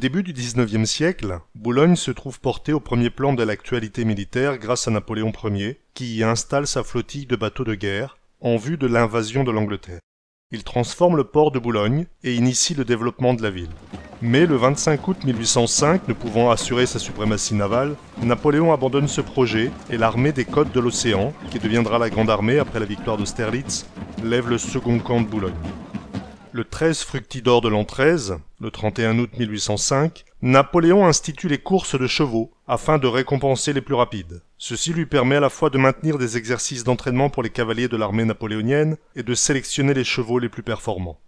début du XIXe siècle, Boulogne se trouve portée au premier plan de l'actualité militaire grâce à Napoléon Ier, qui y installe sa flottille de bateaux de guerre en vue de l'invasion de l'Angleterre. Il transforme le port de Boulogne et initie le développement de la ville. Mais le 25 août 1805, ne pouvant assurer sa suprématie navale, Napoléon abandonne ce projet et l'armée des côtes de l'océan, qui deviendra la Grande Armée après la victoire d'Austerlitz, lève le second camp de Boulogne. Le 13 Fructidor de l'an 13, le 31 août 1805, Napoléon institue les courses de chevaux afin de récompenser les plus rapides. Ceci lui permet à la fois de maintenir des exercices d'entraînement pour les cavaliers de l'armée napoléonienne et de sélectionner les chevaux les plus performants.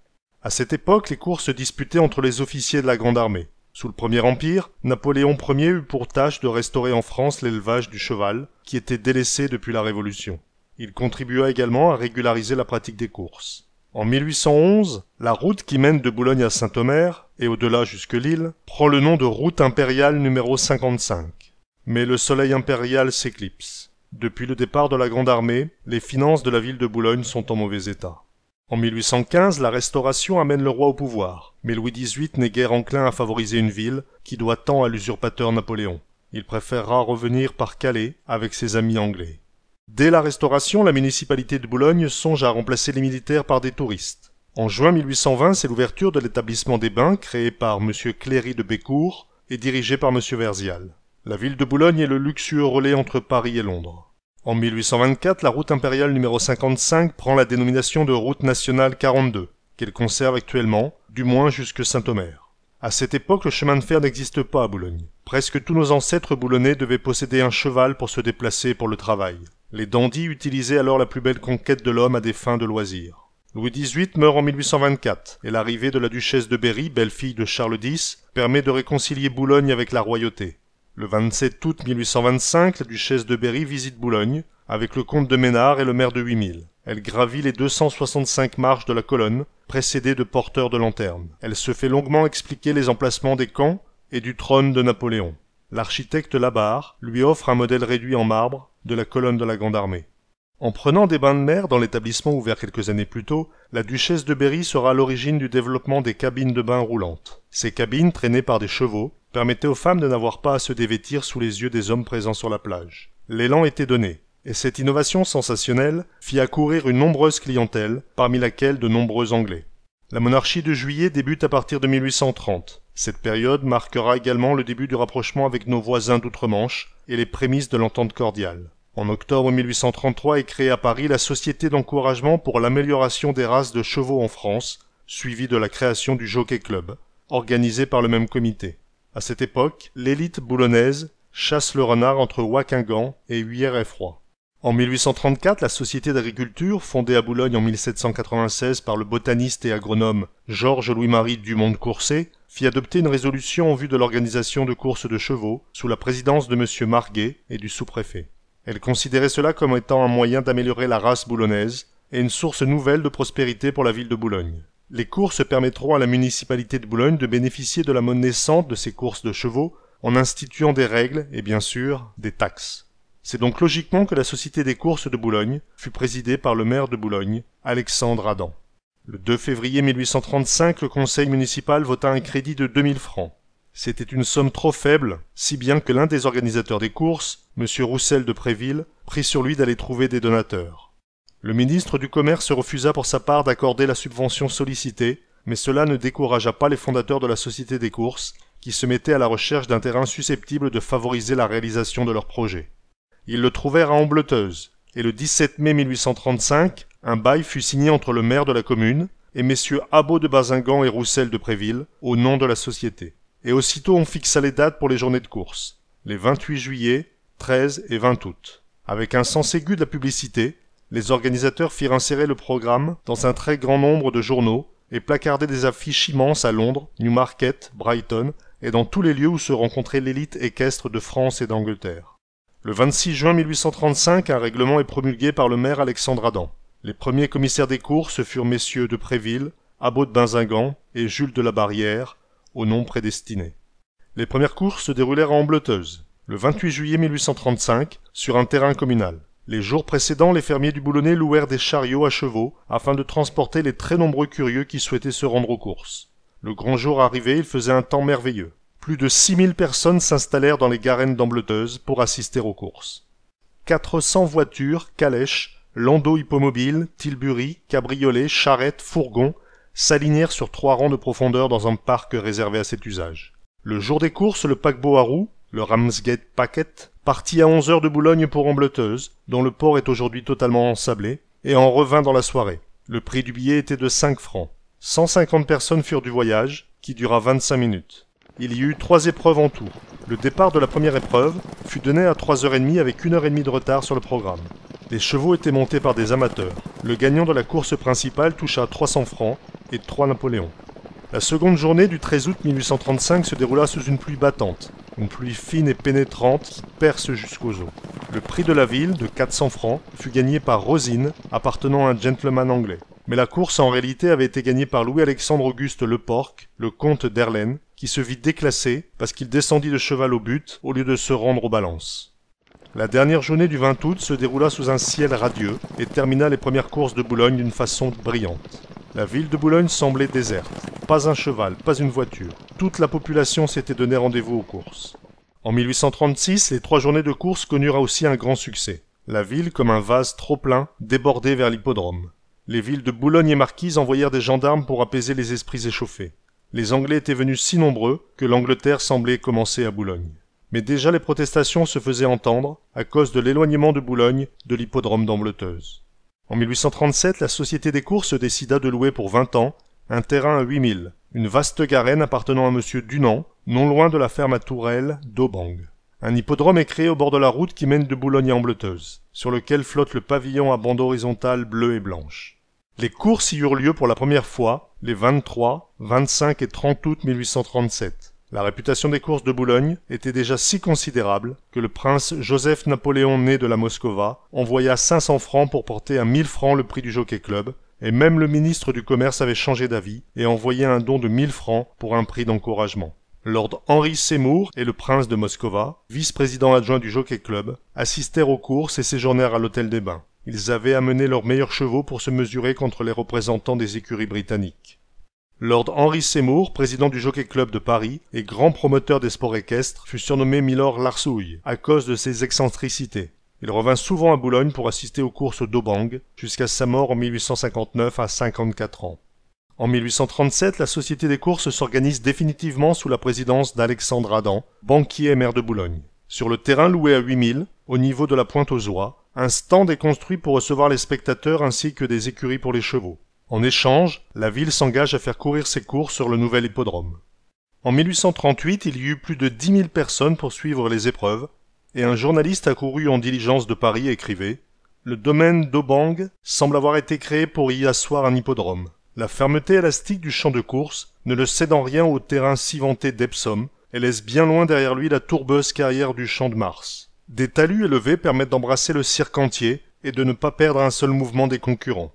À cette époque, les courses se disputaient entre les officiers de la Grande Armée. Sous le Premier Empire, Napoléon Ier eut pour tâche de restaurer en France l'élevage du cheval, qui était délaissé depuis la Révolution. Il contribua également à régulariser la pratique des courses. En 1811, la route qui mène de Boulogne à Saint-Omer, et au-delà jusque Lille, prend le nom de route impériale numéro 55. Mais le soleil impérial s'éclipse. Depuis le départ de la Grande Armée, les finances de la ville de Boulogne sont en mauvais état. En 1815, la Restauration amène le roi au pouvoir, mais Louis XVIII n'est guère enclin à favoriser une ville qui doit tant à l'usurpateur Napoléon. Il préférera revenir par Calais avec ses amis anglais. Dès la Restauration, la municipalité de Boulogne songe à remplacer les militaires par des touristes. En juin 1820, c'est l'ouverture de l'établissement des bains créé par M. Cléry de Bécourt et dirigé par M. Verzial. La ville de Boulogne est le luxueux relais entre Paris et Londres. En 1824, la route impériale numéro 55 prend la dénomination de route nationale 42, qu'elle conserve actuellement, du moins jusque Saint-Omer. À cette époque, le chemin de fer n'existe pas à Boulogne. Presque tous nos ancêtres boulonnais devaient posséder un cheval pour se déplacer pour le travail. Les dandys utilisaient alors la plus belle conquête de l'homme à des fins de loisirs. Louis XVIII meurt en 1824, et l'arrivée de la duchesse de Berry, belle-fille de Charles X, permet de réconcilier Boulogne avec la royauté. Le 27 août 1825, la duchesse de Berry visite Boulogne, avec le comte de Ménard et le maire de 8000. Elle gravit les 265 marches de la colonne, précédée de porteurs de lanternes. Elle se fait longuement expliquer les emplacements des camps et du trône de Napoléon. L'architecte Labarre lui offre un modèle réduit en marbre de la colonne de la Grande Armée. En prenant des bains de mer dans l'établissement ouvert quelques années plus tôt, la duchesse de Berry sera à l'origine du développement des cabines de bain roulantes. Ces cabines, traînées par des chevaux, permettaient aux femmes de n'avoir pas à se dévêtir sous les yeux des hommes présents sur la plage. L'élan était donné, et cette innovation sensationnelle fit accourir une nombreuse clientèle, parmi laquelle de nombreux Anglais. La monarchie de Juillet débute à partir de 1830. Cette période marquera également le début du rapprochement avec nos voisins d'outre-Manche et les prémices de l'entente cordiale. En octobre 1833 est créée à Paris la Société d'encouragement pour l'amélioration des races de chevaux en France, suivie de la création du Jockey Club, organisé par le même comité. À cette époque, l'élite boulonnaise chasse le renard entre Ouaquingan et Huillères-et-Froid. En 1834, la Société d'agriculture, fondée à Boulogne en 1796 par le botaniste et agronome Georges-Louis-Marie Dumont de Courcey, fit adopter une résolution en vue de l'organisation de courses de chevaux sous la présidence de M. Marguet et du sous-préfet. Elle considérait cela comme étant un moyen d'améliorer la race boulonnaise et une source nouvelle de prospérité pour la ville de Boulogne. Les courses permettront à la municipalité de Boulogne de bénéficier de la monnaie naissante de ces courses de chevaux en instituant des règles et bien sûr des taxes. C'est donc logiquement que la Société des courses de Boulogne fut présidée par le maire de Boulogne, Alexandre Adam. Le 2 février 1835, le conseil municipal vota un crédit de 2000 francs. C'était une somme trop faible, si bien que l'un des organisateurs des courses, M. Roussel de Préville, prit sur lui d'aller trouver des donateurs. Le ministre du Commerce refusa pour sa part d'accorder la subvention sollicitée, mais cela ne découragea pas les fondateurs de la Société des courses, qui se mettaient à la recherche d'un terrain susceptible de favoriser la réalisation de leur projet. Ils le trouvèrent à Ambleteuse, et le 17 mai 1835, un bail fut signé entre le maire de la commune et messieurs Abaud de Bazingan et Roussel de Préville, au nom de la société. Et aussitôt on fixa les dates pour les journées de course, les 28 juillet, 13 et 20 août. Avec un sens aigu de la publicité, les organisateurs firent insérer le programme dans un très grand nombre de journaux et placarder des affiches immenses à Londres, Newmarket, Brighton et dans tous les lieux où se rencontrait l'élite équestre de France et d'Angleterre. Le 26 juin 1835, un règlement est promulgué par le maire Alexandre Adam. Les premiers commissaires des courses furent messieurs de Préville, Abaud de Bazingan et Jules de la Barrière, au nom prédestiné. Les premières courses se déroulèrent à Ambleteuse, le 28 juillet 1835, sur un terrain communal. Les jours précédents, les fermiers du Boulonnais louèrent des chariots à chevaux afin de transporter les très nombreux curieux qui souhaitaient se rendre aux courses. Le grand jour arrivé, il faisait un temps merveilleux. Plus de 6000 personnes s'installèrent dans les garennes d'Ambleteuse pour assister aux courses. 400 voitures, calèches, landaux hippomobiles, tilburys, cabriolets, charrettes, fourgons s'alignèrent sur 3 rangs de profondeur dans un parc réservé à cet usage. Le jour des courses, le paquebot à roues, le Ramsgate Packet, partit à 11 heures de Boulogne pour Ambleteuse, dont le port est aujourd'hui totalement ensablé, et en revint dans la soirée. Le prix du billet était de 5 francs. 150 personnes furent du voyage, qui dura 25 minutes. Il y eut 3 épreuves en tout. Le départ de la première épreuve fut donné à 3h30 avec 1h30 de retard sur le programme. Les chevaux étaient montés par des amateurs. Le gagnant de la course principale toucha 300 francs et 3 Napoléons. La seconde journée du 13 août 1835 se déroula sous une pluie battante, une pluie fine et pénétrante qui perce jusqu'aux os. Le prix de la ville, de 400 francs, fut gagné par Rosine, appartenant à un gentleman anglais. Mais la course en réalité avait été gagnée par Louis-Alexandre Auguste Leporc, le comte d'Erlaine, qui se vit déclassé parce qu'il descendit de cheval au but au lieu de se rendre aux balances. La dernière journée du 20 août se déroula sous un ciel radieux et termina les premières courses de Boulogne d'une façon brillante. La ville de Boulogne semblait déserte. Pas un cheval, pas une voiture. Toute la population s'était donné rendez-vous aux courses. En 1836, les 3 journées de course connurent aussi un grand succès. La ville, comme un vase trop plein, débordait vers l'hippodrome. Les villes de Boulogne et Marquise envoyèrent des gendarmes pour apaiser les esprits échauffés. Les Anglais étaient venus si nombreux que l'Angleterre semblait commencer à Boulogne. Mais déjà les protestations se faisaient entendre à cause de l'éloignement de Boulogne de l'hippodrome d'Ambleteuse. En 1837, la Société des courses décida de louer pour 20 ans un terrain à 8000, une vaste garenne appartenant à M. Dunant, non loin de la ferme à Tourelle d'Aubang. Un hippodrome est créé au bord de la route qui mène de Boulogne à Ambleteuse, sur lequel flotte le pavillon à bande horizontale bleue et blanche. Les courses y eurent lieu pour la première fois les 23, 25 et 30 août 1837. La réputation des courses de Boulogne était déjà si considérable que le prince Joseph-Napoléon né de la Moscova envoya 500 francs pour porter à 1000 francs le prix du Jockey Club, et même le ministre du Commerce avait changé d'avis et envoyé un don de 1000 francs pour un prix d'encouragement. Lord Henry Seymour et le prince de Moscova, vice-président adjoint du Jockey Club, assistèrent aux courses et séjournèrent à l'Hôtel des Bains. Ils avaient amené leurs meilleurs chevaux pour se mesurer contre les représentants des écuries britanniques. Lord Henry Seymour, président du Jockey Club de Paris et grand promoteur des sports équestres, fut surnommé Milord Larsouille à cause de ses excentricités. Il revint souvent à Boulogne pour assister aux courses d'Aubang, jusqu'à sa mort en 1859 à 54 ans. En 1837, la Société des courses s'organise définitivement sous la présidence d'Alexandre Adam, banquier et maire de Boulogne. Sur le terrain loué à 8000, au niveau de la Pointe aux Oies, un stand est construit pour recevoir les spectateurs ainsi que des écuries pour les chevaux. En échange, la ville s'engage à faire courir ses courses sur le nouvel hippodrome. En 1838, il y eut plus de 10 000 personnes pour suivre les épreuves, et un journaliste accouru en diligence de Paris écrivait « Le domaine d'Aubang semble avoir été créé pour y asseoir un hippodrome. La fermeté élastique du champ de course ne le cède en rien au terrain si vanté d'Epsom, et laisse bien loin derrière lui la tourbeuse carrière du champ de Mars. Des talus élevés permettent d'embrasser le cirque entier et de ne pas perdre un seul mouvement des concurrents.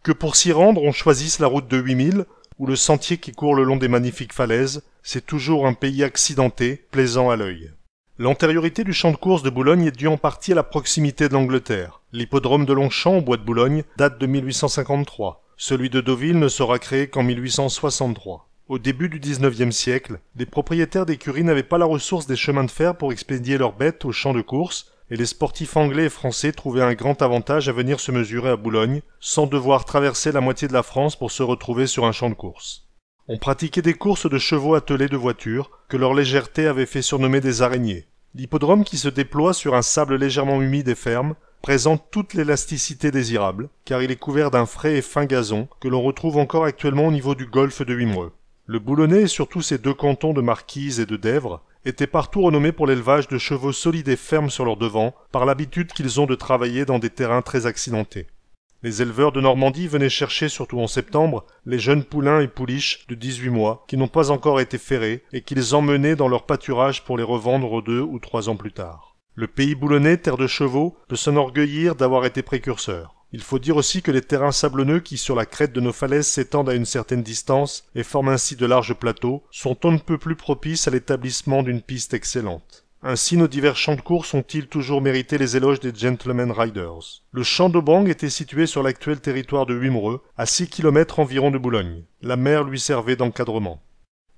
Que pour s'y rendre on choisisse la route de 8000 ou le sentier qui court le long des magnifiques falaises, c'est toujours un pays accidenté, plaisant à l'œil. L'antériorité du champ de course de Boulogne est due en partie à la proximité de l'Angleterre. L'hippodrome de Longchamp au bois de Boulogne date de 1853. Celui de Deauville ne sera créé qu'en 1863. Au début du XIXe siècle, les propriétaires d'écuries n'avaient pas la ressource des chemins de fer pour expédier leurs bêtes au champ de course, et les sportifs anglais et français trouvaient un grand avantage à venir se mesurer à Boulogne, sans devoir traverser la moitié de la France pour se retrouver sur un champ de course. On pratiquait des courses de chevaux attelés de voitures, que leur légèreté avait fait surnommer des araignées. L'hippodrome qui se déploie sur un sable légèrement humide et ferme présente toute l'élasticité désirable, car il est couvert d'un frais et fin gazon que l'on retrouve encore actuellement au niveau du golfe de Wimereux. Le Boulonnais et surtout ses 2 cantons de Marquise et de Dèvres étaient partout renommés pour l'élevage de chevaux solides et fermes sur leur devant, par l'habitude qu'ils ont de travailler dans des terrains très accidentés. Les éleveurs de Normandie venaient chercher, surtout en septembre, les jeunes poulains et pouliches de 18 mois qui n'ont pas encore été ferrés et qu'ils emmenaient dans leur pâturage pour les revendre 2 ou 3 ans plus tard. Le pays boulonnais, terre de chevaux, peut s'enorgueillir d'avoir été précurseur. Il faut dire aussi que les terrains sablonneux qui, sur la crête de nos falaises, s'étendent à une certaine distance et forment ainsi de larges plateaux, sont on ne peut plus propices à l'établissement d'une piste excellente. Ainsi, nos divers champs de course ont-ils toujours mérité les éloges des gentlemen riders. Le champ d'Aubang était situé sur l'actuel territoire de Wimereux, à 6 km environ de Boulogne. La mer lui servait d'encadrement.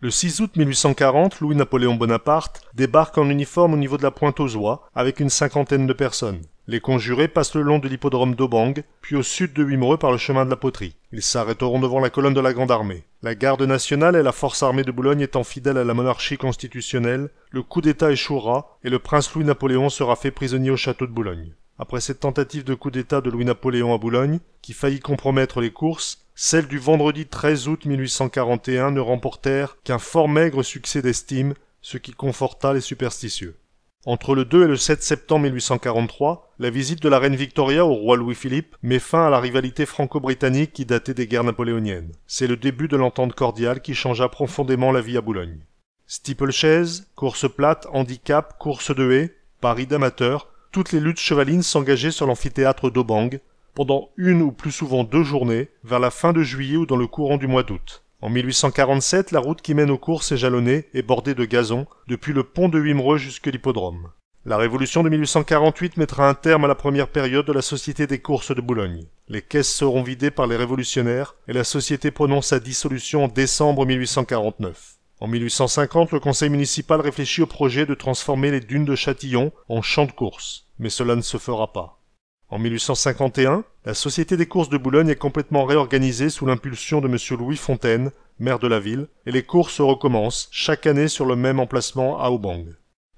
Le 6 août 1840, Louis-Napoléon Bonaparte débarque en uniforme au niveau de la Pointe-aux-Oies avec une cinquantaine de personnes. Les conjurés passent le long de l'hippodrome d'Aubang, puis au sud de Wimereux par le chemin de la Poterie. Ils s'arrêteront devant la colonne de la Grande Armée. La garde nationale et la force armée de Boulogne étant fidèles à la monarchie constitutionnelle, le coup d'État échouera et le prince Louis-Napoléon sera fait prisonnier au château de Boulogne. Après cette tentative de coup d'État de Louis-Napoléon à Boulogne, qui faillit compromettre les courses, celles du vendredi 13 août 1841 ne remportèrent qu'un fort maigre succès d'estime, ce qui conforta les superstitieux. Entre le 2 et le 7 septembre 1843, la visite de la reine Victoria au roi Louis-Philippe met fin à la rivalité franco-britannique qui datait des guerres napoléoniennes. C'est le début de l'entente cordiale qui changea profondément la vie à Boulogne. Steeplechase, course plate, handicap, course de haies, paris d'amateurs, toutes les luttes chevalines s'engageaient sur l'amphithéâtre d'Aubang, pendant une ou plus souvent 2 journées, vers la fin de juillet ou dans le courant du mois d'août. En 1847, la route qui mène aux courses est jalonnée et bordée de gazon, depuis le pont de Wimereux jusqu'à l'hippodrome. La Révolution de 1848 mettra un terme à la première période de la Société des courses de Boulogne. Les caisses seront vidées par les révolutionnaires et la société prononce sa dissolution en décembre 1849. En 1850, le conseil municipal réfléchit au projet de transformer les dunes de Châtillon en champ de course, mais cela ne se fera pas. En 1851, la Société des courses de Boulogne est complètement réorganisée sous l'impulsion de M. Louis Fontaine, maire de la ville, et les courses recommencent, chaque année sur le même emplacement à Aubang.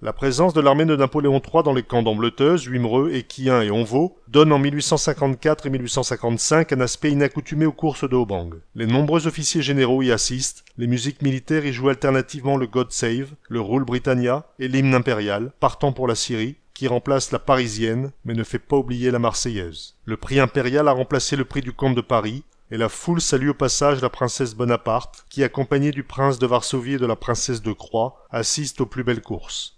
La présence de l'armée de Napoléon III dans les camps d'Ambleteuse, Wimereux, Équien et Onvaux donne en 1854 et 1855 un aspect inaccoutumé aux courses de Aubang. Les nombreux officiers généraux y assistent, les musiques militaires y jouent alternativement le God Save, le Rule Britannia et l'hymne impérial, partant pour la Syrie, qui remplace la parisienne, mais ne fait pas oublier la marseillaise. Le prix impérial a remplacé le prix du comte de Paris, et la foule salue au passage la princesse Bonaparte, qui, accompagnée du prince de Varsovie et de la princesse de Croix, assiste aux plus belles courses.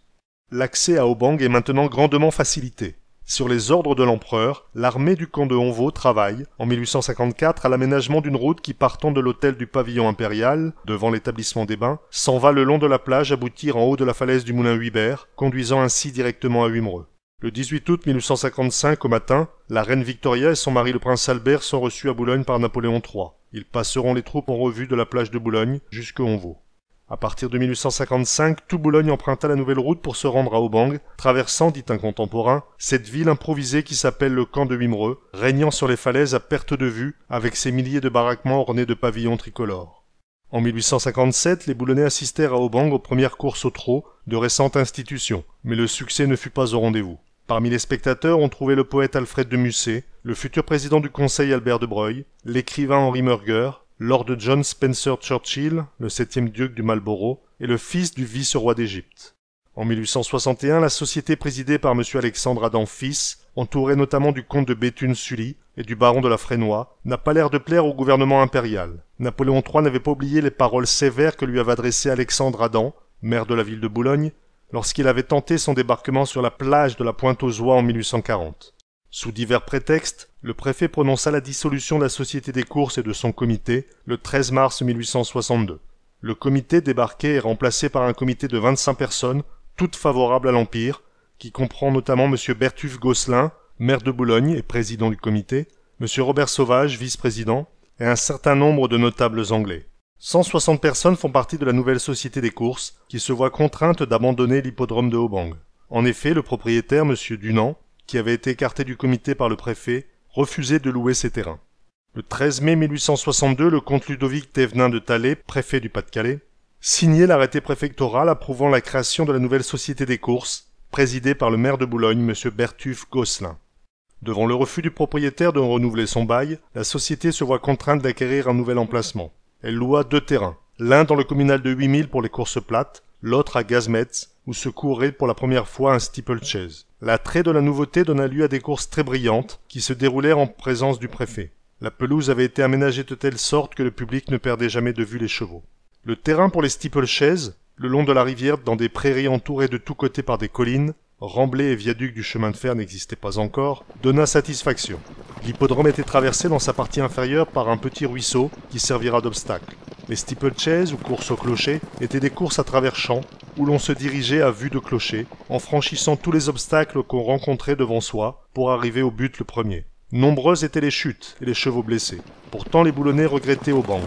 L'accès à Aubang est maintenant grandement facilité. Sur les ordres de l'empereur, l'armée du camp de Onvaux travaille, en 1854, à l'aménagement d'une route qui, partant de l'hôtel du pavillon impérial, devant l'établissement des bains, s'en va le long de la plage aboutir en haut de la falaise du moulin Huibert, conduisant ainsi directement à Wimereux. Le 18 août 1855, au matin, la reine Victoria et son mari le prince Albert sont reçus à Boulogne par Napoléon III. Ils passeront les troupes en revue de la plage de Boulogne jusqu'à Onvaux. À partir de 1855, tout Boulogne emprunta la nouvelle route pour se rendre à Aubang, traversant, dit un contemporain, cette ville improvisée qui s'appelle le camp de Wimereux, régnant sur les falaises à perte de vue, avec ses milliers de baraquements ornés de pavillons tricolores. En 1857, les Boulonnais assistèrent à Aubang aux premières courses au trot, de récente institution, mais le succès ne fut pas au rendez-vous. Parmi les spectateurs, on trouvait le poète Alfred de Musset, le futur président du Conseil Albert de Broglie, l'écrivain Henri Murger, Lord John Spencer Churchill, le 7e duc du Marlborough, et le fils du vice-roi d'Égypte. En 1861, la société présidée par M. Alexandre Adam fils, entourée notamment du comte de Béthune-Sully et du baron de la Frénois, n'a pas l'air de plaire au gouvernement impérial. Napoléon III n'avait pas oublié les paroles sévères que lui avait adressées Alexandre Adam, maire de la ville de Boulogne, lorsqu'il avait tenté son débarquement sur la plage de la Pointe-aux-Oies en 1840. Sous divers prétextes, le préfet prononça la dissolution de la Société des courses et de son comité le 13 mars 1862. Le comité débarqué est remplacé par un comité de 25 personnes, toutes favorables à l'Empire, qui comprend notamment M. Bertulfe Gosselin, maire de Boulogne et président du comité, M. Robert Sauvage, vice-président, et un certain nombre de notables anglais. 160 personnes font partie de la nouvelle Société des courses, qui se voit contrainte d'abandonner l'hippodrome de Aubang. En effet, le propriétaire, M. Dunant, qui avait été écarté du comité par le préfet, refusait de louer ses terrains. Le 13 mai 1862, le comte Ludovic Thévenin de Thalet, préfet du Pas-de-Calais, signait l'arrêté préfectoral approuvant la création de la nouvelle Société des courses, présidée par le maire de Boulogne, M. Bertulfe Gosselin. Devant le refus du propriétaire de renouveler son bail, la société se voit contrainte d'acquérir un nouvel emplacement. Elle loua 2 terrains, l'un dans le communal de 8000 pour les courses plates, l'autre à Gazmetz, où se courait pour la première fois un steeplechase. L'attrait de la nouveauté donna lieu à des courses très brillantes, qui se déroulèrent en présence du préfet. La pelouse avait été aménagée de telle sorte que le public ne perdait jamais de vue les chevaux. Le terrain pour les steeplechases, le long de la rivière dans des prairies entourées de tous côtés par des collines, remblais et viaducs du chemin de fer n'existaient pas encore, donna satisfaction. L'hippodrome était traversé dans sa partie inférieure par un petit ruisseau qui servira d'obstacle. Les steeplechases, ou courses au clocher, étaient des courses à travers champs, où l'on se dirigeait à vue de clocher, en franchissant tous les obstacles qu'on rencontrait devant soi pour arriver au but le premier. Nombreuses étaient les chutes et les chevaux blessés. Pourtant, les Boulonnais regrettaient Aubang.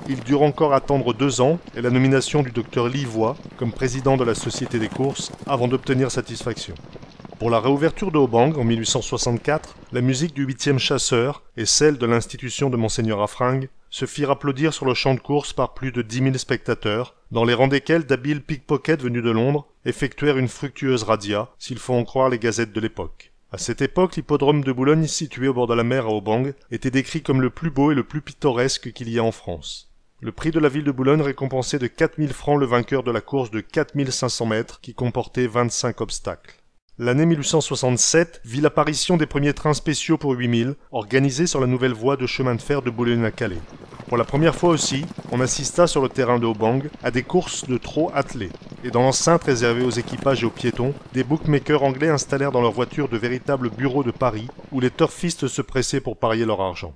Il dure encore attendre 2 ans et la nomination du docteur Livois comme président de la Société des courses avant d'obtenir satisfaction. Pour la réouverture de Aubang en 1864, la musique du 8e chasseur et celle de l'institution de Monseigneur Affringue se firent applaudir sur le champ de course par plus de 10 000 spectateurs, dans les rangs desquels d'habiles pickpockets venus de Londres effectuèrent une fructueuse razzia, s'il faut en croire les gazettes de l'époque. À cette époque, l'hippodrome de Boulogne, situé au bord de la mer à Aubang, était décrit comme le plus beau et le plus pittoresque qu'il y a en France. Le prix de la ville de Boulogne récompensait de 4 000 francs le vainqueur de la course de 4 500 mètres qui comportait 25 obstacles. L'année 1867 vit l'apparition des premiers trains spéciaux pour 8000, organisés sur la nouvelle voie de chemin de fer de Boulogne à Calais. Pour la première fois aussi, on assista sur le terrain de Aubang à des courses de trot attelés. Et dans l'enceinte réservée aux équipages et aux piétons, des bookmakers anglais installèrent dans leurs voitures de véritables bureaux de paris où les turfistes se pressaient pour parier leur argent.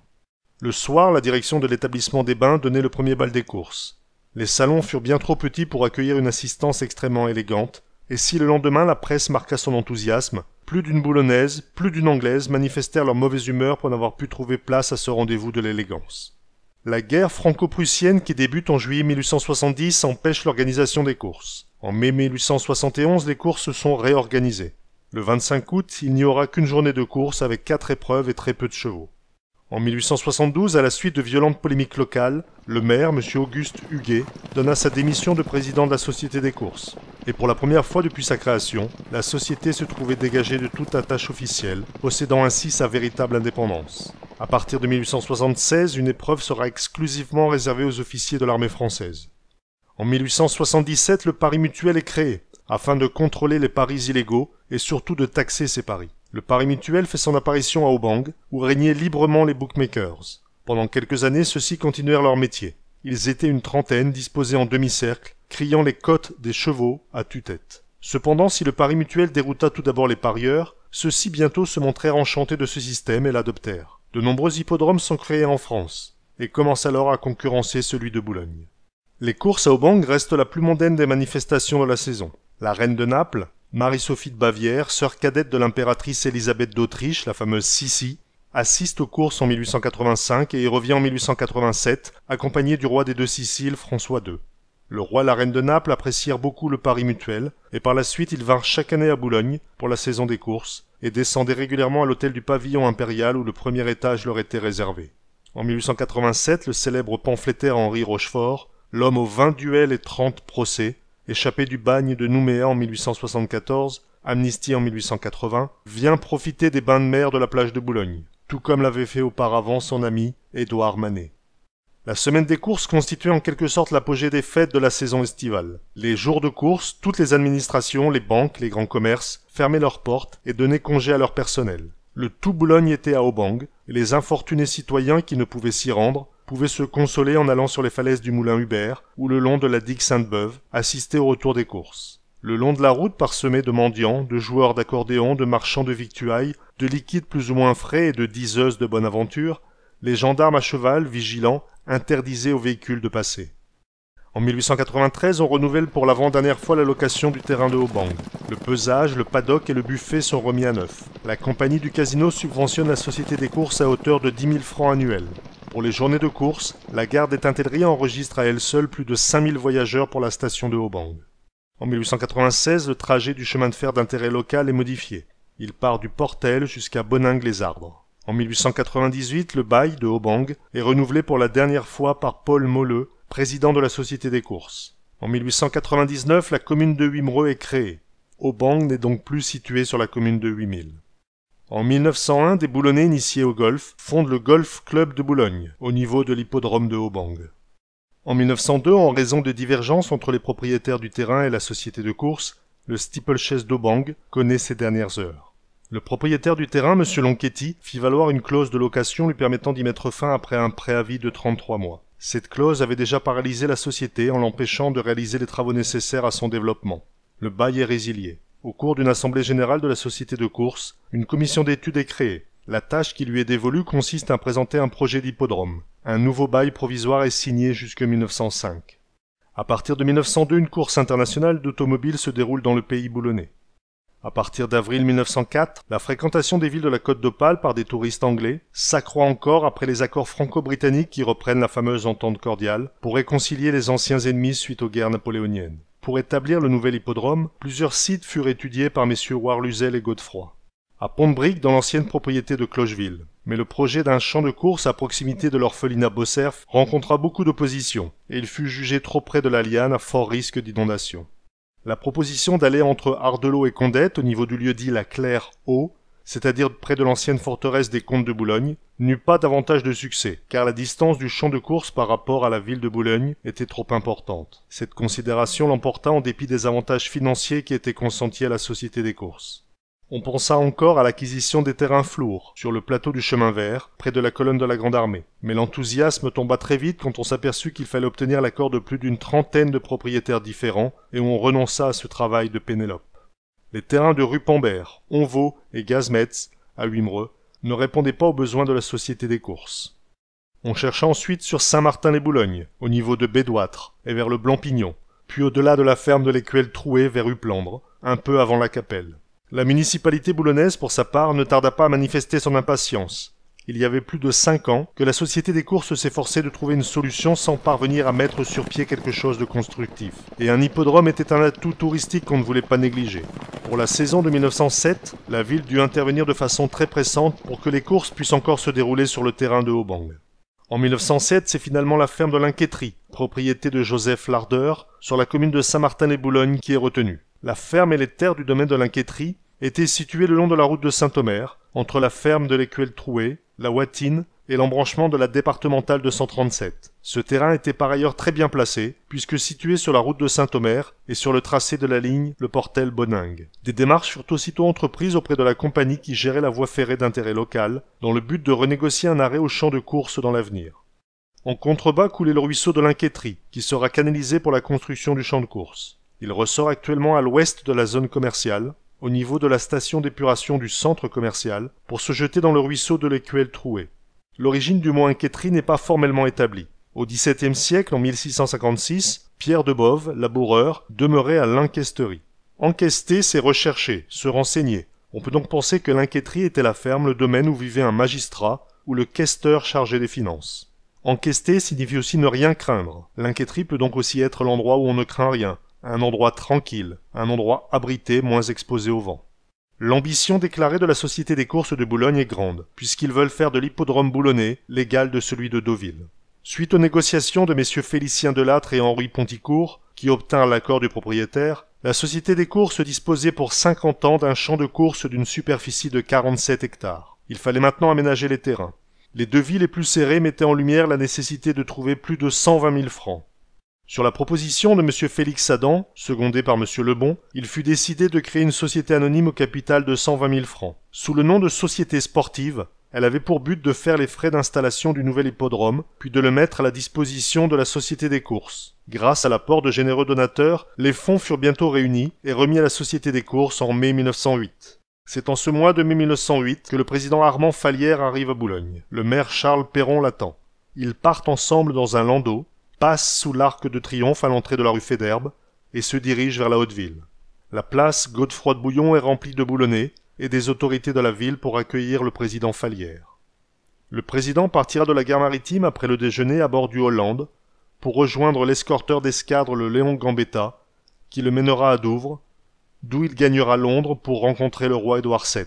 Le soir, la direction de l'établissement des bains donnait le premier bal des courses. Les salons furent bien trop petits pour accueillir une assistance extrêmement élégante, et si le lendemain la presse marqua son enthousiasme, plus d'une boulonnaise, plus d'une anglaise manifestèrent leur mauvaise humeur pour n'avoir pu trouver place à ce rendez-vous de l'élégance. La guerre franco-prussienne qui débute en juillet 1870 empêche l'organisation des courses. En mai 1871, les courses sont réorganisées. Le 25 août, il n'y aura qu'une journée de course avec 4 épreuves et très peu de chevaux. En 1872, à la suite de violentes polémiques locales, le maire, M. Auguste Huguet, donna sa démission de président de la Société des courses. Et pour la première fois depuis sa création, la société se trouvait dégagée de toute attache officielle, possédant ainsi sa véritable indépendance. À partir de 1876, une épreuve sera exclusivement réservée aux officiers de l'armée française. En 1877, le pari mutuel est créé, afin de contrôler les paris illégaux et surtout de taxer ces paris. Le pari mutuel fait son apparition à Aubang, où régnaient librement les bookmakers. Pendant quelques années, ceux-ci continuèrent leur métier. Ils étaient une trentaine, disposés en demi-cercle, criant les cotes des chevaux à tue-tête. Cependant, si le pari mutuel dérouta tout d'abord les parieurs, ceux-ci bientôt se montrèrent enchantés de ce système et l'adoptèrent. De nombreux hippodromes sont créés en France, et commencent alors à concurrencer celui de Boulogne. Les courses à Aubang restent la plus mondaine des manifestations de la saison. La reine de Naples, Marie-Sophie de Bavière, sœur cadette de l'impératrice Élisabeth d'Autriche, la fameuse Sissi, assiste aux courses en 1885 et y revient en 1887, accompagnée du roi des deux Siciles, François II. Le roi et la reine de Naples apprécièrent beaucoup le pari mutuel, et par la suite ils vinrent chaque année à Boulogne pour la saison des courses, et descendaient régulièrement à l'hôtel du pavillon impérial où le premier étage leur était réservé. En 1887, le célèbre pamphlétaire Henri Rochefort, l'homme aux 20 duels et 30 procès, échappé du bagne de Nouméa en 1874, amnistie en 1880, vient profiter des bains de mer de la plage de Boulogne, tout comme l'avait fait auparavant son ami Édouard Manet. La semaine des courses constituait en quelque sorte l'apogée des fêtes de la saison estivale. Les jours de course, toutes les administrations, les banques, les grands commerces fermaient leurs portes et donnaient congé à leur personnel. Le tout Boulogne était à Aubang, et les infortunés citoyens qui ne pouvaient s'y rendre pouvaient se consoler en allant sur les falaises du moulin Hubert ou le long de la digue Sainte-Beuve, assister au retour des courses. Le long de la route parsemée de mendiants, de joueurs d'accordéon, de marchands de victuailles, de liquides plus ou moins frais et de diseuses de bonne aventure, les gendarmes à cheval, vigilants, interdisaient aux véhicules de passer. En 1893, on renouvelle pour l'avant-dernière fois la location du terrain de Aubang. Le pesage, le paddock et le buffet sont remis à neuf. La compagnie du casino subventionne la société des courses à hauteur de 10 000 francs annuels. Pour les journées de course, la gare des Tintelleries enregistre à elle seule plus de 5000 voyageurs pour la station de Aubang. En 1896, le trajet du chemin de fer d'intérêt local est modifié. Il part du Portel jusqu'à Boningue-les-Ardres. En 1898, le bail de Aubang est renouvelé pour la dernière fois par Paul Molleux, président de la Société des courses. En 1899, la commune de Wimereux est créée. Aubang n'est donc plus située sur la commune de 8000. En 1901, des Boulonnais initiés au golf fondent le Golf Club de Boulogne, au niveau de l'hippodrome de Aubang. En 1902, en raison de divergences entre les propriétaires du terrain et la société de course, le steeplechase d'Aubang connaît ses dernières heures. Le propriétaire du terrain, M. Lonchetti, fit valoir une clause de location lui permettant d'y mettre fin après un préavis de 33 mois. Cette clause avait déjà paralysé la société en l'empêchant de réaliser les travaux nécessaires à son développement. Le bail est résilié. Au cours d'une assemblée générale de la société de course, une commission d'études est créée. La tâche qui lui est dévolue consiste à présenter un projet d'hippodrome. Un nouveau bail provisoire est signé jusque 1905. À partir de 1902, une course internationale d'automobiles se déroule dans le pays boulonnais. À partir d'avril 1904, la fréquentation des villes de la Côte d'Opale par des touristes anglais s'accroît encore après les accords franco-britanniques qui reprennent la fameuse entente cordiale pour réconcilier les anciens ennemis suite aux guerres napoléoniennes. Pour établir le nouvel hippodrome, plusieurs sites furent étudiés par messieurs Warluzel et Godefroy. À Pont-de-Brique, dans l'ancienne propriété de Clocheville. Mais le projet d'un champ de course à proximité de l'orphelinat Bosserf rencontra beaucoup d'opposition, et il fut jugé trop près de la Liane à fort risque d'inondation. La proposition d'aller entre Ardelot et Condette, au niveau du lieu dit la Claire-Haut, c'est-à-dire près de l'ancienne forteresse des comtes de Boulogne, n'eut pas davantage de succès, car la distance du champ de course par rapport à la ville de Boulogne était trop importante. Cette considération l'emporta en dépit des avantages financiers qui étaient consentis à la Société des courses. On pensa encore à l'acquisition des terrains flours, sur le plateau du chemin vert, près de la colonne de la Grande Armée. Mais l'enthousiasme tomba très vite quand on s'aperçut qu'il fallait obtenir l'accord de plus d'une trentaine de propriétaires différents, et on renonça à ce travail de Pénélope. Les terrains de Rupambert, Onvaux et Gazmetz, à Wimereux, ne répondaient pas aux besoins de la Société des courses. On chercha ensuite sur Saint-Martin-les-Boulognes, au niveau de Bédoître, et vers le Blanc-Pignon, puis au-delà de la ferme de l'Écuelle Troué vers Uplandre, un peu avant la Capelle. La municipalité boulonnaise, pour sa part, ne tarda pas à manifester son impatience. Il y avait plus de 5 ans que la Société des courses s'efforçait de trouver une solution sans parvenir à mettre sur pied quelque chose de constructif. Et un hippodrome était un atout touristique qu'on ne voulait pas négliger. Pour la saison de 1907, la ville dut intervenir de façon très pressante pour que les courses puissent encore se dérouler sur le terrain de Haubang. En 1907, c'est finalement la ferme de l'Inquétrie, propriété de Joseph Lardeur, sur la commune de Saint-Martin-les-Boulognes qui est retenue. La ferme et les terres du domaine de l'Inquétrie étaient situées le long de la route de Saint-Omer, entre la ferme de l'Écuelle Troué, la Watine et l'embranchement de la départementale de 137. Ce terrain était par ailleurs très bien placé, puisque situé sur la route de Saint-Omer et sur le tracé de la ligne Le Portel-Boningue. Des démarches furent aussitôt entreprises auprès de la compagnie qui gérait la voie ferrée d'intérêt local, dans le but de renégocier un arrêt au champ de course dans l'avenir. En contrebas coulait le ruisseau de l'Inquétrie, qui sera canalisé pour la construction du champ de course. Il ressort actuellement à l'ouest de la zone commerciale, au niveau de la station d'épuration du centre commercial, pour se jeter dans le ruisseau de l'Écuelle Troué. L'origine du mot Inquétrie n'est pas formellement établie. Au XVIIe siècle, en 1656, Pierre de Bove, laboureur, demeurait à l'Inquesterie. Enquester, c'est rechercher, se renseigner. On peut donc penser que l'Inquétrie était la ferme, le domaine où vivait un magistrat ou le questeur chargé des finances. Enquester signifie aussi ne rien craindre. L'Inquétrie peut donc aussi être l'endroit où on ne craint rien. Un endroit tranquille, un endroit abrité, moins exposé au vent. L'ambition déclarée de la Société des courses de Boulogne est grande, puisqu'ils veulent faire de l'hippodrome boulonnais l'égal de celui de Deauville. Suite aux négociations de messieurs Félicien Delattre et Henri Ponticourt, qui obtinrent l'accord du propriétaire, la Société des courses disposait pour 50 ans d'un champ de course d'une superficie de 47 hectares. Il fallait maintenant aménager les terrains. Les devis les plus serrés mettaient en lumière la nécessité de trouver plus de 120 000 francs. Sur la proposition de M. Félix Adam, secondé par M. Lebon, il fut décidé de créer une société anonyme au capital de 120 000 francs. Sous le nom de Société sportive, elle avait pour but de faire les frais d'installation du nouvel hippodrome, puis de le mettre à la disposition de la Société des courses. Grâce à l'apport de généreux donateurs, les fonds furent bientôt réunis et remis à la Société des courses en mai 1908. C'est en ce mois de mai 1908 que le président Armand Fallières arrive à Boulogne. Le maire Charles Perron l'attend. Ils partent ensemble dans un landau, passent sous l'Arc de Triomphe à l'entrée de la rue Faidherbe et se dirigent vers la Haute-Ville. La place Godefroy-de-Bouillon est remplie de Boulonnais et des autorités de la ville pour accueillir le président Fallières. Le président partira de la gare maritime après le déjeuner à bord du Hollande pour rejoindre l'escorteur d'escadre le Léon Gambetta qui le mènera à Douvres, d'où il gagnera Londres pour rencontrer le roi Édouard VII.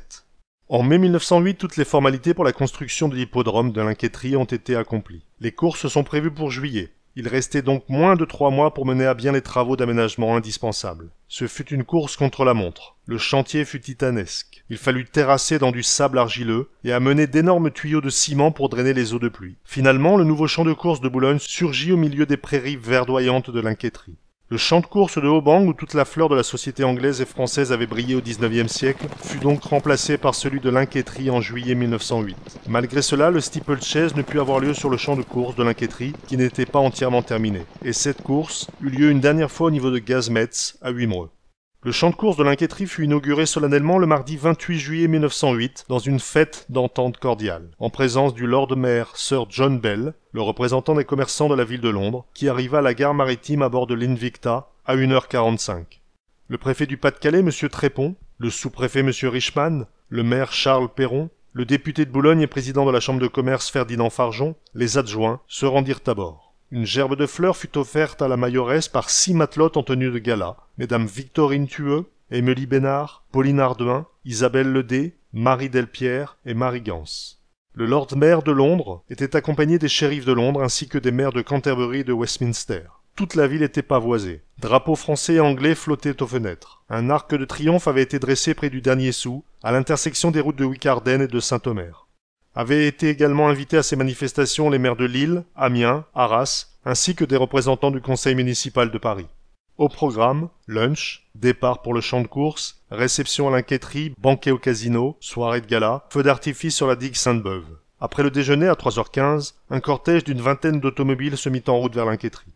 En mai 1908, toutes les formalités pour la construction de l'hippodrome de l'Inquétrie ont été accomplies. Les courses sont prévues pour juillet. Il restait donc moins de 3 mois pour mener à bien les travaux d'aménagement indispensables. Ce fut une course contre la montre. Le chantier fut titanesque. Il fallut terrasser dans du sable argileux et amener d'énormes tuyaux de ciment pour drainer les eaux de pluie. Finalement, le nouveau champ de course de Boulogne surgit au milieu des prairies verdoyantes de l'Inquétrie. Le champ de course de Haubang, où toute la fleur de la société anglaise et française avait brillé au XIXe siècle, fut donc remplacé par celui de l'Inquétrie en juillet 1908. Malgré cela, le steeplechase ne put avoir lieu sur le champ de course de l'Inquétrie, qui n'était pas entièrement terminé. Et cette course eut lieu une dernière fois au niveau de Gazmetz, à Wimereux. Le champ de course de l'Inquétrie fut inauguré solennellement le mardi 28 juillet 1908 dans une fête d'entente cordiale, en présence du Lord Mayor Sir John Bell, le représentant des commerçants de la ville de Londres, qui arriva à la gare maritime à bord de l'Invicta à 1h45. Le préfet du Pas-de-Calais, M. Trépon, le sous-préfet M. Richman, le maire Charles Perron, le député de Boulogne et président de la chambre de commerce Ferdinand Farjon, les adjoints, se rendirent à bord. Une gerbe de fleurs fut offerte à la mayoresse par 6 matelotes en tenue de gala, mesdames Victorine Thueux, Émilie Bénard, Pauline Ardouin, Isabelle Ledé, Marie Delpierre et Marie Gans. Le Lord Mayor de Londres était accompagné des shérifs de Londres ainsi que des maires de Canterbury et de Westminster. Toute la ville était pavoisée. Drapeaux français et anglais flottaient aux fenêtres. Un arc de triomphe avait été dressé près du dernier sou, à l'intersection des routes de Wicardène et de Saint-Omer. Avaient été également invités à ces manifestations les maires de Lille, Amiens, Arras, ainsi que des représentants du conseil municipal de Paris. Au programme, lunch, départ pour le champ de course, réception à l'Inquêterie, banquet au casino, soirée de gala, feu d'artifice sur la digue Sainte-Beuve. Après le déjeuner à 3h15, un cortège d'une vingtaine d'automobiles se mit en route vers l'Inquêterie.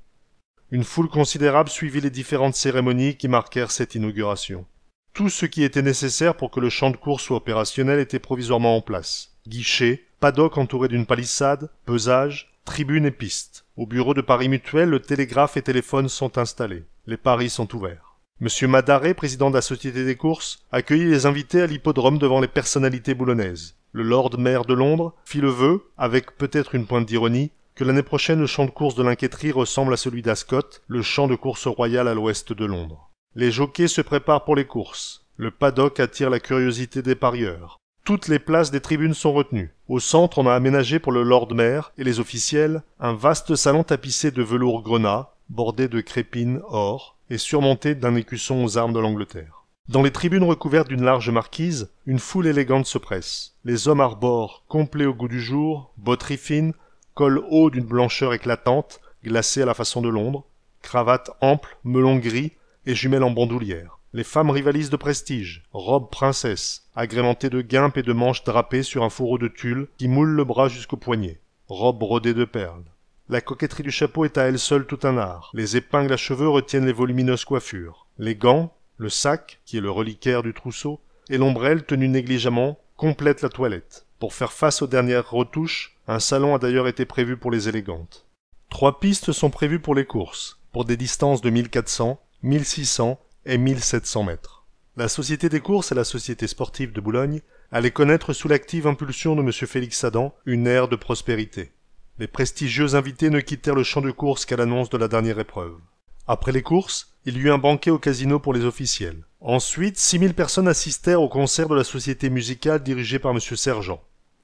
Une foule considérable suivit les différentes cérémonies qui marquèrent cette inauguration. Tout ce qui était nécessaire pour que le champ de course soit opérationnel était provisoirement en place. Guichets, paddock entouré d'une palissade, pesage, tribunes et pistes. Au bureau de Paris Mutuel, le télégraphe et téléphone sont installés. Les paris sont ouverts. Monsieur Madaret, président de la Société des courses, accueillit les invités à l'hippodrome devant les personnalités boulonnaises. Le Lord Mayor de Londres fit le vœu, avec peut-être une pointe d'ironie, que l'année prochaine le champ de course de l'Inquêterie ressemble à celui d'Ascot, le champ de course royal à l'ouest de Londres. Les jockeys se préparent pour les courses. Le paddock attire la curiosité des parieurs. Toutes les places des tribunes sont retenues. Au centre, on a aménagé pour le Lord Mayor et les officiels un vaste salon tapissé de velours grenat, bordé de crépines or et surmonté d'un écusson aux armes de l'Angleterre. Dans les tribunes recouvertes d'une large marquise, une foule élégante se presse. Les hommes arborent, complets au goût du jour, botteries fines, col haut d'une blancheur éclatante, glacée à la façon de Londres, cravate ample, melon gris et jumelles en bandoulière. Les femmes rivalisent de prestige, robes princesses, agrémentées de guimpes et de manches drapées sur un fourreau de tulle qui moule le bras jusqu'au poignet, robes brodées de perles. La coquetterie du chapeau est à elle seule tout un art. Les épingles à cheveux retiennent les volumineuses coiffures. Les gants, le sac, qui est le reliquaire du trousseau, et l'ombrelle tenue négligemment, complètent la toilette. Pour faire face aux dernières retouches, un salon a d'ailleurs été prévu pour les élégantes. 3 pistes sont prévues pour les courses, pour des distances de 1400, 1600 et 1700 mètres. La Société des courses et la Société sportive de Boulogne allaient connaître sous l'active impulsion de M. Félix Adam une ère de prospérité. Les prestigieux invités ne quittèrent le champ de course qu'à l'annonce de la dernière épreuve. Après les courses, il y eut un banquet au casino pour les officiels. Ensuite, 6000 personnes assistèrent au concert de la société musicale dirigée par M. Sergent.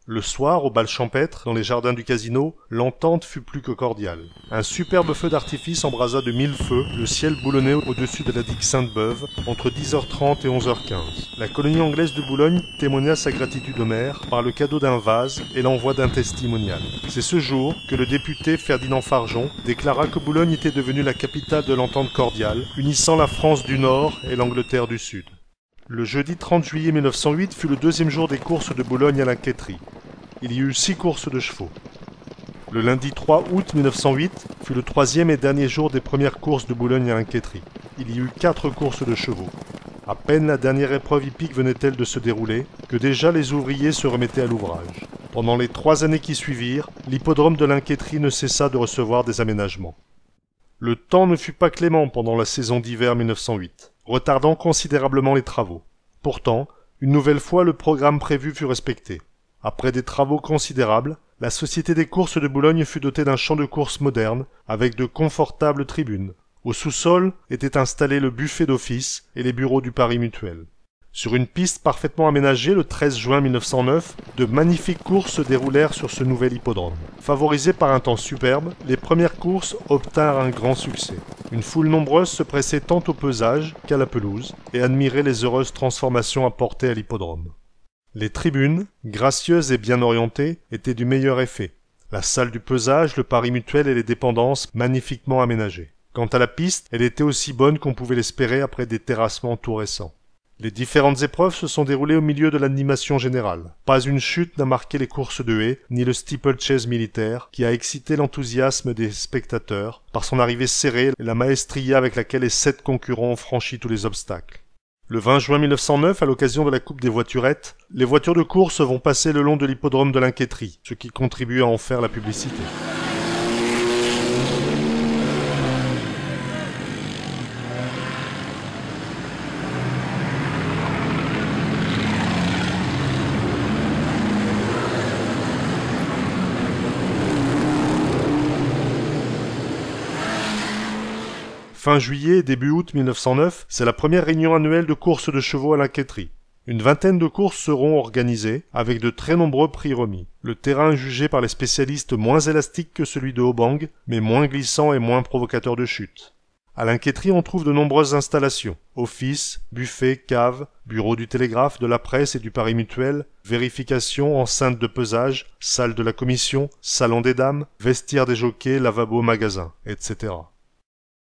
Le soir, au bal champêtre, dans les jardins du casino, l'entente fut plus que cordiale. Un superbe feu d'artifice embrasa de 1000 feux le ciel boulonnais au-dessus de la digue Sainte-Beuve entre 10h30 et 11h15. La colonie anglaise de Boulogne témoigna sa gratitude au maire par le cadeau d'un vase et l'envoi d'un testimonial. C'est ce jour que le député Ferdinand Farjon déclara que Boulogne était devenue la capitale de l'entente cordiale, unissant la France du Nord et l'Angleterre du Sud. Le jeudi 30 juillet 1908 fut le 2e jour des courses de Boulogne à l'Inquêterie. Il y eut 6 courses de chevaux. Le lundi 3 août 1908 fut le 3e et dernier jour des premières courses de Boulogne à l'Inquêterie. Il y eut 4 courses de chevaux. À peine la dernière épreuve hippique venait-elle de se dérouler, que déjà les ouvriers se remettaient à l'ouvrage. Pendant les 3 années qui suivirent, l'hippodrome de l'Inquêterie ne cessa de recevoir des aménagements. Le temps ne fut pas clément pendant la saison d'hiver 1908, retardant considérablement les travaux. Pourtant, une nouvelle fois le programme prévu fut respecté. Après des travaux considérables, la Société des courses de Boulogne fut dotée d'un champ de course moderne, avec de confortables tribunes. Au sous-sol était installé le buffet d'office et les bureaux du Paris Mutuel. Sur une piste parfaitement aménagée le 13 juin 1909, de magnifiques courses se déroulèrent sur ce nouvel hippodrome. Favorisés par un temps superbe, les premières courses obtinrent un grand succès. Une foule nombreuse se pressait tant au pesage qu'à la pelouse et admirait les heureuses transformations apportées à l'hippodrome. Les tribunes, gracieuses et bien orientées, étaient du meilleur effet. La salle du pesage, le Paris Mutuel et les dépendances magnifiquement aménagées. Quant à la piste, elle était aussi bonne qu'on pouvait l'espérer après des terrassements tout récents. Les différentes épreuves se sont déroulées au milieu de l'animation générale. Pas une chute n'a marqué les courses de haies, ni le steeplechase militaire, qui a excité l'enthousiasme des spectateurs par son arrivée serrée et la maestria avec laquelle les 7 concurrents ont franchi tous les obstacles. Le 20 juin 1909, à l'occasion de la Coupe des Voiturettes, les voitures de course vont passer le long de l'hippodrome de l'Inquêterie, ce qui contribue à en faire la publicité. Fin juillet et début août 1909, c'est la première réunion annuelle de courses de chevaux à l'Inquétrie. Une vingtaine de courses seront organisées, avec de très nombreux prix remis. Le terrain est jugé par les spécialistes moins élastique que celui de Haubang, mais moins glissant et moins provocateur de chute. À l'Inquétrie, on trouve de nombreuses installations. Offices, buffets, caves, bureaux du télégraphe, de la presse et du Paris Mutuel, vérification, enceinte de pesage, salle de la commission, salon des dames, vestiaire des jockeys, lavabo, magasin, etc.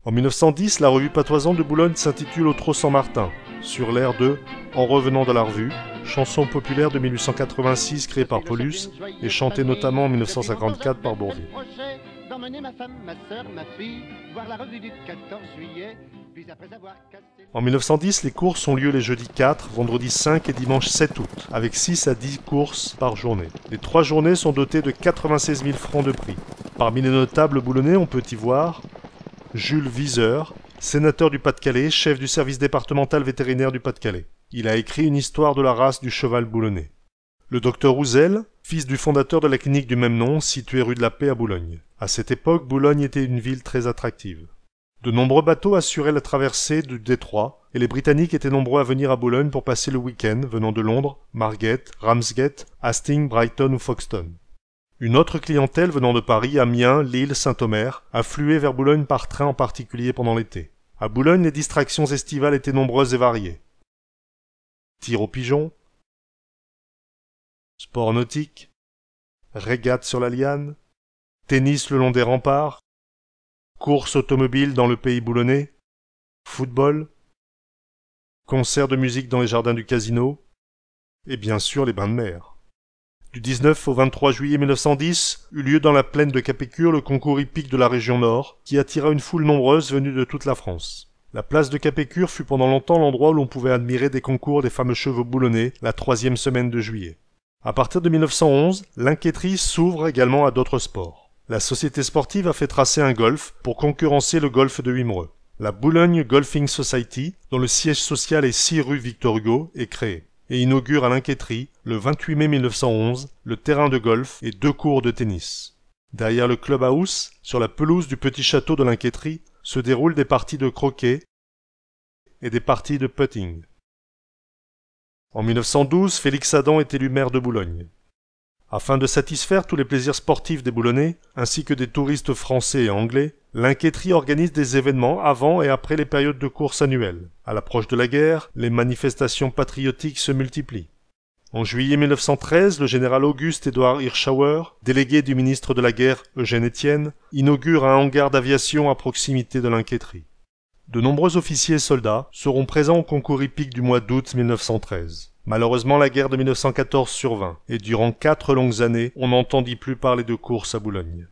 En 1910, la revue patoisante de Boulogne s'intitule Au Trot Saint-Martin, sur l'air de « En revenant de la revue », chanson populaire de 1886 créée par Paulus et chantée notamment en 1954 par Bourvil. En 1910, les courses ont lieu les jeudis 4, vendredis 5 et dimanche 7 août, avec 6 à 10 courses par journée. Les 3 journées sont dotées de 96 000 francs de prix. Parmi les notables boulonnais, on peut y voir Jules Viseur, sénateur du Pas-de-Calais, chef du service départemental vétérinaire du Pas-de-Calais. Il a écrit une histoire de la race du cheval boulonnais. Le docteur Ouzel, fils du fondateur de la clinique du même nom, située rue de la Paix à Boulogne. À cette époque, Boulogne était une ville très attractive. De nombreux bateaux assuraient la traversée du détroit, et les Britanniques étaient nombreux à venir à Boulogne pour passer le week-end, venant de Londres, Margate, Ramsgate, Hastings, Brighton ou Folkestone. Une autre clientèle venant de Paris, Amiens, Lille, Saint-Omer, affluait vers Boulogne par train en particulier pendant l'été. À Boulogne, les distractions estivales étaient nombreuses et variées. Tir au pigeon, sport nautique, régate sur la liane, tennis le long des remparts, course automobile dans le pays boulonnais, football, concert de musique dans les jardins du casino, et bien sûr les bains de mer. Du 19 au 23 juillet 1910 eut lieu dans la plaine de Capécure le concours hippique de la région Nord, qui attira une foule nombreuse venue de toute la France. La place de Capécure fut pendant longtemps l'endroit où l'on pouvait admirer des concours des fameux chevaux boulonnais la 3e semaine de juillet. À partir de 1911, l'Inquétrie s'ouvre également à d'autres sports. La société sportive a fait tracer un golf pour concurrencer le golf de Wimereux. La Boulogne Golfing Society, dont le siège social est 6 rue Victor Hugo, est créée et inaugure à l'Inquétrie, le 28 mai 1911, le terrain de golf et 2 cours de tennis. Derrière le clubhouse, sur la pelouse du petit château de l'Inquétrie, se déroulent des parties de croquet et des parties de putting. En 1912, Félix Adam est élu maire de Boulogne. Afin de satisfaire tous les plaisirs sportifs des Boulonnais, ainsi que des touristes français et anglais, l'Inquétrie organise des événements avant et après les périodes de course annuelles. À l'approche de la guerre, les manifestations patriotiques se multiplient. En juillet 1913, le général Auguste-Édouard Hirschauer, délégué du ministre de la Guerre Eugène Etienne, inaugure un hangar d'aviation à proximité de l'Inquétrie. De nombreux officiers et soldats seront présents au concours hippique du mois d'août 1913. Malheureusement, la guerre de 1914 survint, et durant 4 longues années, on n'entendit plus parler de course à Boulogne.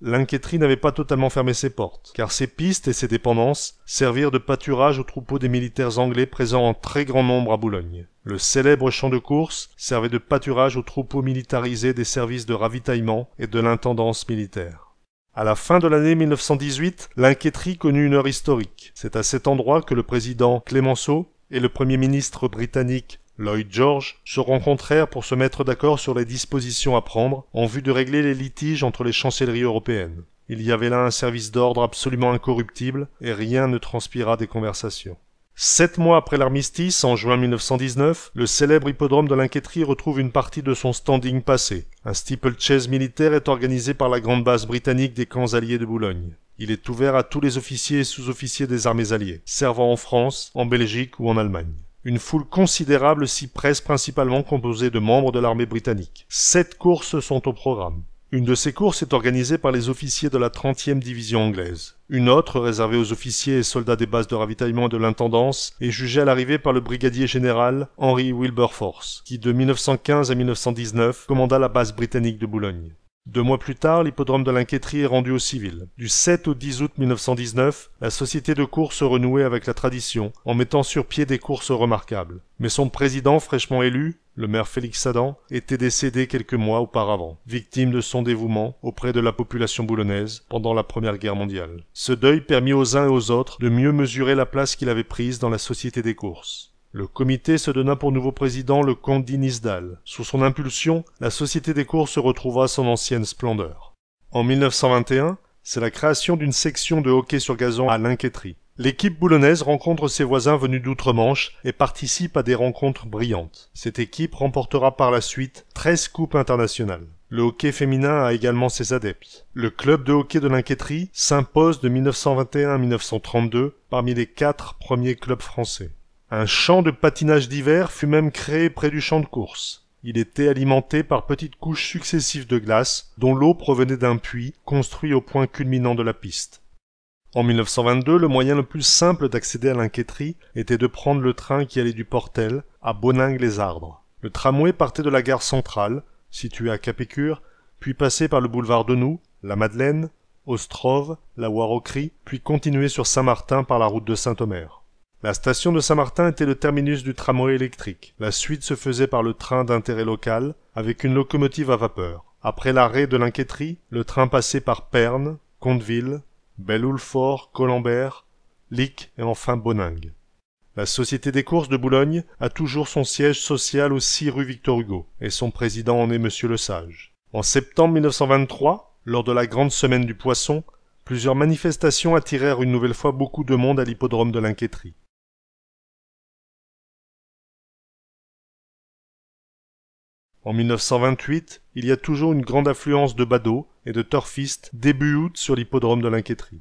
L'Inquétrie n'avait pas totalement fermé ses portes, car ses pistes et ses dépendances servirent de pâturage aux troupeaux des militaires anglais présents en très grand nombre à Boulogne. Le célèbre champ de course servait de pâturage aux troupeaux militarisés des services de ravitaillement et de l'intendance militaire. À la fin de l'année 1918, l'Inquétrie connut une heure historique. C'est à cet endroit que le président Clemenceau et le premier ministre britannique Lloyd George se rencontrèrent pour se mettre d'accord sur les dispositions à prendre en vue de régler les litiges entre les chancelleries européennes. Il y avait là un service d'ordre absolument incorruptible et rien ne transpira des conversations. 7 mois après l'armistice, en juin 1919, le célèbre hippodrome de l'Inquétrie retrouve une partie de son standing passé. Un steeplechase militaire est organisé par la grande base britannique des camps alliés de Boulogne. Il est ouvert à tous les officiers et sous-officiers des armées alliées, servant en France, en Belgique ou en Allemagne. Une foule considérable s'y presse, principalement composée de membres de l'armée britannique. 7 courses sont au programme. Une de ces courses est organisée par les officiers de la 30e division anglaise. Une autre, réservée aux officiers et soldats des bases de ravitaillement et de l'intendance, est jugée à l'arrivée par le brigadier général Henry Wilberforce, qui de 1915 à 1919 commanda la base britannique de Boulogne. 2 mois plus tard, l'hippodrome de l'Inquétrie est rendu aux civils. Du 7 au 10 août 1919, la société de course renouait avec la tradition, en mettant sur pied des courses remarquables. Mais son président fraîchement élu, le maire Félix Adam, était décédé quelques mois auparavant, victime de son dévouement auprès de la population boulonnaise pendant la Première Guerre mondiale. Ce deuil permit aux uns et aux autres de mieux mesurer la place qu'il avait prise dans la société des courses. Le comité se donna pour nouveau président le comte d'Inisdal. Sous son impulsion, la société des courses retrouva son ancienne splendeur. En 1921, c'est la création d'une section de hockey sur gazon à l'Inquétrie. L'équipe boulonnaise rencontre ses voisins venus d'outre-Manche et participe à des rencontres brillantes. Cette équipe remportera par la suite 13 coupes internationales. Le hockey féminin a également ses adeptes. Le club de hockey de l'Inquétrie s'impose de 1921 à 1932 parmi les 4 premiers clubs français. Un champ de patinage d'hiver fut même créé près du champ de course. Il était alimenté par petites couches successives de glace dont l'eau provenait d'un puits construit au point culminant de la piste. En 1922, le moyen le plus simple d'accéder à l'Inquétrie était de prendre le train qui allait du Portel à Boningue-les-Ardres. Le tramway partait de la gare centrale, située à Capécure, puis passait par le boulevard Denou, la Madeleine, Ostrove, la Warocry, puis continuait sur Saint-Martin par la route de Saint-Omer. La station de Saint-Martin était le terminus du tramway électrique. La suite se faisait par le train d'intérêt local, avec une locomotive à vapeur. Après l'arrêt de l'Inquétrie, le train passait par Pernes, Conteville, Belhoulfort, Colembert, Lic et enfin Boningue. La Société des courses de Boulogne a toujours son siège social au 6 rue Victor Hugo, et son président en est Monsieur Le Sage. En septembre 1923, lors de la grande semaine du poisson, plusieurs manifestations attirèrent une nouvelle fois beaucoup de monde à l'hippodrome de l'Inquétrie. En 1928, il y a toujours une grande affluence de badauds et de turfistes début août sur l'hippodrome de l'Inquétrie.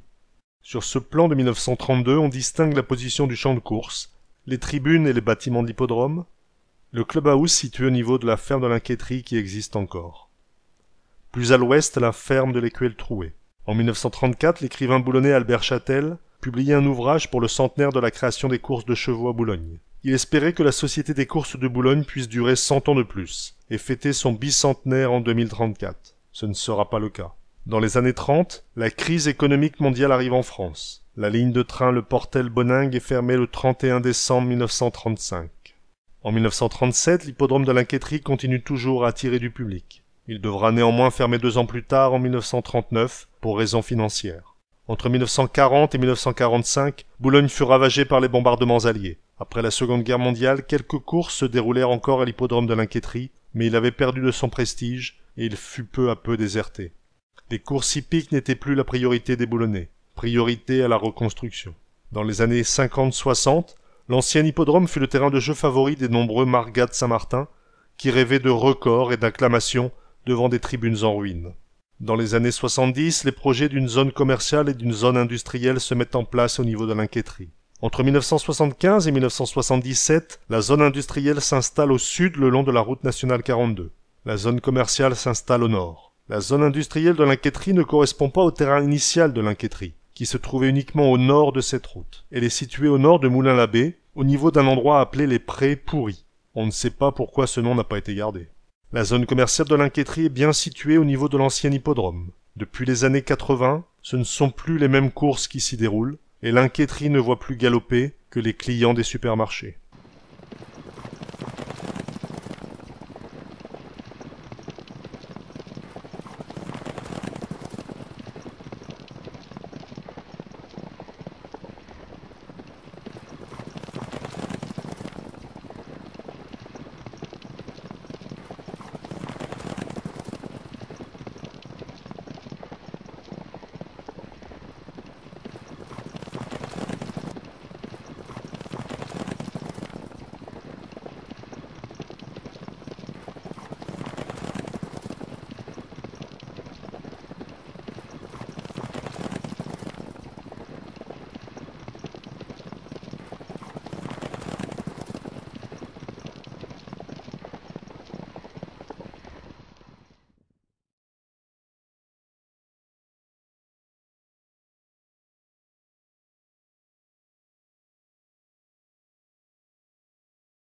Sur ce plan de 1932, on distingue la position du champ de course, les tribunes et les bâtiments de l'hippodrome, le clubhouse situé au niveau de la ferme de l'Inquétrie qui existe encore. Plus à l'ouest, la ferme de l'Écuelle-Troué. En 1934, l'écrivain boulonnais Albert Châtel publiait un ouvrage pour le centenaire de la création des courses de chevaux à Boulogne. Il espérait que la Société des courses de Boulogne puisse durer 100 ans de plus et fêter son bicentenaire en 2034. Ce ne sera pas le cas. Dans les années 30, la crise économique mondiale arrive en France. La ligne de train Le Portel-Boningue est fermée le 31 décembre 1935. En 1937, l'hippodrome de l'Inquétrie continue toujours à attirer du public. Il devra néanmoins fermer 2 ans plus tard, en 1939, pour raisons financières. Entre 1940 et 1945, Boulogne fut ravagée par les bombardements alliés. Après la Seconde Guerre mondiale, quelques courses se déroulèrent encore à l'hippodrome de l'Inquétrie, mais il avait perdu de son prestige et il fut peu à peu déserté. Les courses hippiques n'étaient plus la priorité des Boulonnais, priorité à la reconstruction. Dans les années 50-60, l'ancien hippodrome fut le terrain de jeu favori des nombreux margas de Saint-Martin, qui rêvaient de records et d'acclamations devant des tribunes en ruine. Dans les années 70, les projets d'une zone commerciale et d'une zone industrielle se mettent en place au niveau de l'Inquétrie. Entre 1975 et 1977, la zone industrielle s'installe au sud le long de la route nationale 42. La zone commerciale s'installe au nord. La zone industrielle de l'Inquétrie ne correspond pas au terrain initial de l'Inquétrie, qui se trouvait uniquement au nord de cette route. Elle est située au nord de Moulins-l'Abbé, au niveau d'un endroit appelé les Prés Pourris. On ne sait pas pourquoi ce nom n'a pas été gardé. La zone commerciale de l'Inquétrie est bien située au niveau de l'ancien hippodrome. Depuis les années 80, ce ne sont plus les mêmes courses qui s'y déroulent, et l'Inquétrie ne voit plus galoper que les clients des supermarchés.